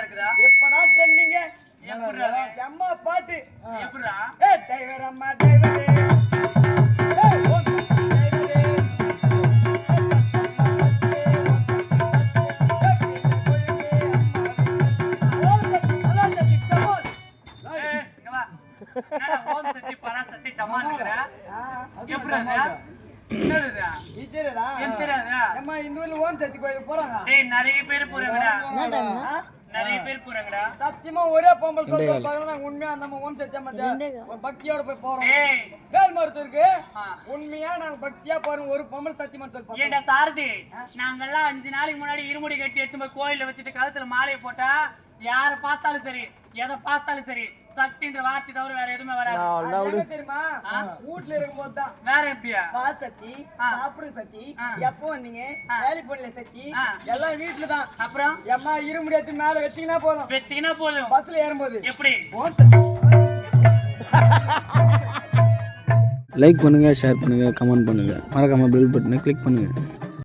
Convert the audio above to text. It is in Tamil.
இருக்குதா? இப்பதான் ட்ரெண்டிங். எப்படிடா? செம்ம பாட்டு. எப்படிடா? ஏய் டிரைவர் அம்மா டிரைவரே. ஏய் ஓ டிரைவரே. என்னடா ஓம் சக்தி பராசக்தி டமால்ங்கற? எப்படிடா? என்னதுடா? இதுடா. எந்தடா? அம்மா இந்த ஊர்ல ஓம் சக்தி கோயிலுக்கு போறாங்க. டேய் நிறைய பேர் போறாங்கடா. நிறைய பேர் போறாங்கடா. சத்தியமா ஒரே பொம்பளை சொல்ற பாருங்க உண்மையா நம்ம ஓம் சக்தி அம்மா பக்தியோட போய் போறோம். டேய் வேல் மருத்துவருக்கு உண்மையா நாங்க பக்தியா போறோம் ஒரு பொம்பளை சத்தியமா சொல்ல ஏண்டா சாரதி நாங்கெல்லாம் 5 நாளைக்கு முன்னாடி இருமுடி கட்டி எடுத்து போய் கோயில்ல வச்சுட்டு கழுத்துல மாலையை போட்டா யார பார்த்தாலும் சரி எதை பார்த்தாலும் சரி சக்தின்ற வார்த்தை தவிர வேற எதுவுமே வராது. தெரியுமா வீட்டுல இருக்கும்போது தான் வேற எப்படியா வா சக்தி சாப்பிடுங்க சக்தி எப்போ வந்தீங்க வேலை போடல சக்தி எல்லாம் வீட்டுல தான். அப்புறம் எம்மா இருமுடி எடுத்து மேல வச்சீங்கன்னா போதும் வச்சீங்கன்னா போதும் பஸ்ல ஏறும்போது எப்படி ஓம் சக்தி. லைக் பண்ணுங்கள், ஷேர் பண்ணுங்கள், கமெண்ட் பண்ணுங்கள், மறக்காமல் பெல் பட்டனை கிளிக் பண்ணுங்கள்.